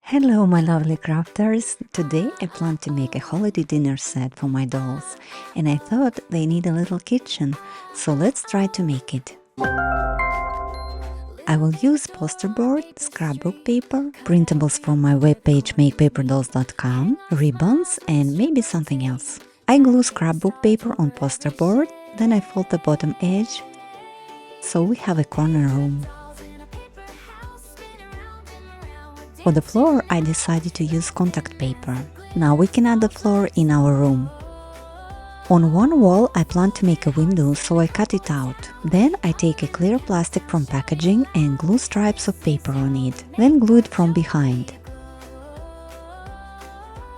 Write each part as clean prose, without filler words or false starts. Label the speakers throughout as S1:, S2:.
S1: Hello my lovely crafters! Today I plan to make a holiday dinner set for my dolls and I thought they need a little kitchen, so let's try to make it. I will use poster board, scrapbook paper, printables from my webpage MakePaperDolls.com, ribbons and maybe something else. I glue scrapbook paper on poster board, then I fold the bottom edge, so we have a corner room. For the floor, I decided to use contact paper. Now we can add the floor in our room. On one wall, I plan to make a window, so I cut it out. Then I take a clear plastic from packaging and glue stripes of paper on it, then glue it from behind.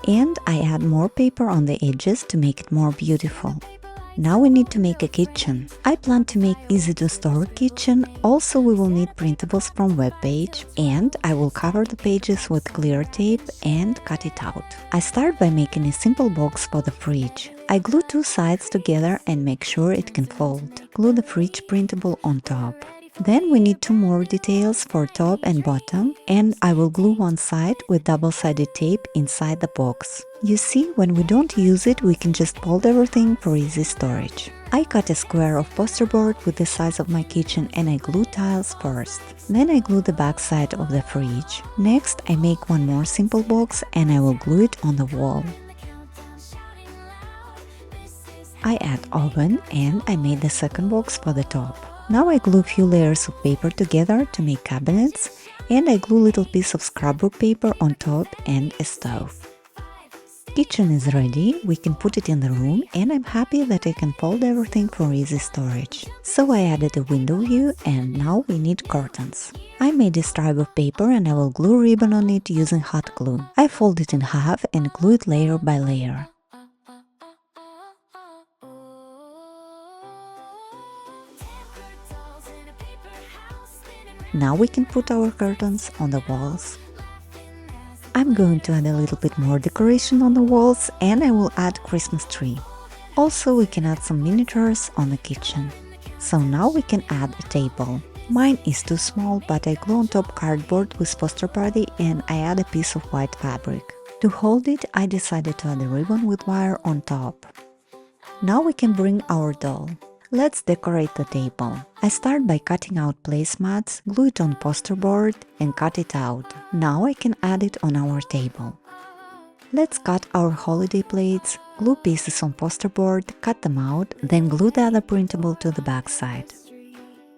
S1: And I add more paper on the edges to make it more beautiful. Now we need to make a kitchen. I plan to make easy to store kitchen. Also we will need printables from webpage and I will cover the pages with clear tape and cut it out. I start by making a simple box for the fridge. I glue two sides together and make sure it can fold. Glue the fridge printable on top. Then we need two more details for top and bottom, and I will glue one side with double-sided tape inside the box. You see, when we don't use it, we can just fold everything for easy storage. I cut a square of poster board with the size of my kitchen and I glue tiles first. Then I glue the back side of the fridge. Next, I make one more simple box and I will glue it on the wall. I add oven and I made the second box for the top. Now I glue few layers of paper together to make cabinets and I glue little piece of scrapbook paper on top and a stove. Kitchen is ready, we can put it in the room and I'm happy that I can fold everything for easy storage. So I added a window view and now we need curtains. I made a stripe of paper and I will glue ribbon on it using hot glue. I fold it in half and glue it layer by layer. Now we can put our curtains on the walls. I'm going to add a little bit more decoration on the walls and I will add Christmas tree. Also we can add some miniatures on the kitchen. So now we can add a table. Mine is too small, but I glue on top cardboard with poster party and I add a piece of white fabric. To hold it, I decided to add a ribbon with wire on top. Now we can bring our doll. Let's decorate the table. I start by cutting out placemats, glue it on poster board and cut it out. Now I can add it on our table. Let's cut our holiday plates, glue pieces on poster board, cut them out, then glue the other printable to the back side.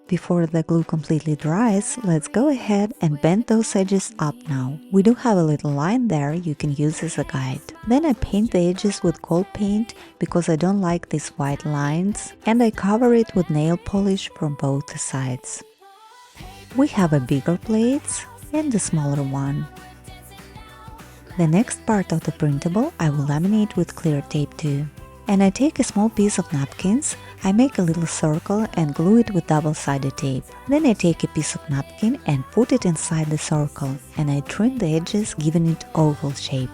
S1: Before the glue completely dries, let's go ahead and bend those edges up now. We do have a little line there you can use as a guide. Then I paint the edges with gold paint because I don't like these white lines and I cover it with nail polish from both sides. We have a bigger plates and a smaller one. The next part of the printable I will laminate with clear tape too. And I take a small piece of napkins, I make a little circle and glue it with double-sided tape. Then I take a piece of napkin and put it inside the circle and I trim the edges, giving it oval shape.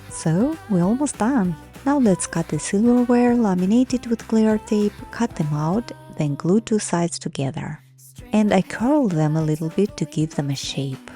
S1: So we're almost done. Now let's cut the silverware, laminate it with clear tape, cut them out, then glue two sides together. And I curl them a little bit to give them a shape.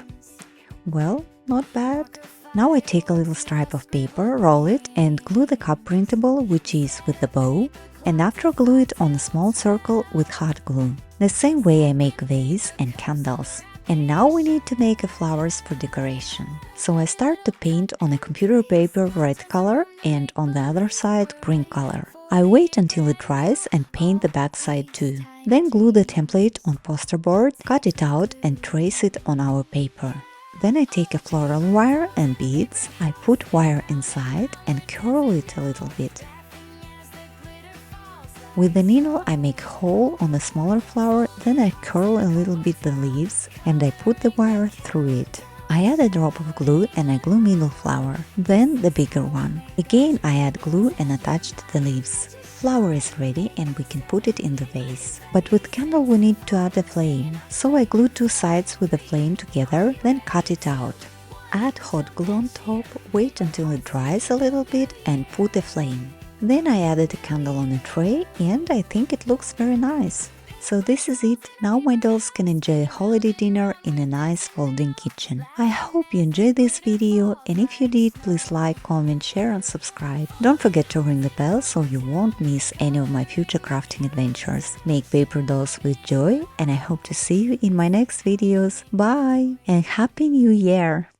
S1: Well, not bad. Now I take a little stripe of paper, roll it and glue the cup printable, which is with the bow, and after glue it on a small circle with hot glue. The same way I make vase and candles. And now we need to make flowers for decoration. So I start to paint on a computer paper red color and on the other side green color. I wait until it dries and paint the back side too. Then glue the template on poster board, cut it out and trace it on our paper. Then I take a floral wire and beads, I put wire inside and curl it a little bit. With the needle I make a hole on the smaller flower, then I curl a little bit the leaves and I put the wire through it. I add a drop of glue and I glue middle flower, then the bigger one. Again I add glue and attached the leaves. Flower is ready and we can put it in the vase. But with candle we need to add a flame. So I glue two sides with the flame together, then cut it out. Add hot glue on top, wait until it dries a little bit and put a flame. Then I added a candle on a tray and I think it looks very nice. So this is it. Now my dolls can enjoy a holiday dinner in a nice folding kitchen. I hope you enjoyed this video, and if you did, please like, comment, share and subscribe. Don't forget to ring the bell so you won't miss any of my future crafting adventures. Make paper dolls with joy, and I hope to see you in my next videos. Bye and Happy New Year!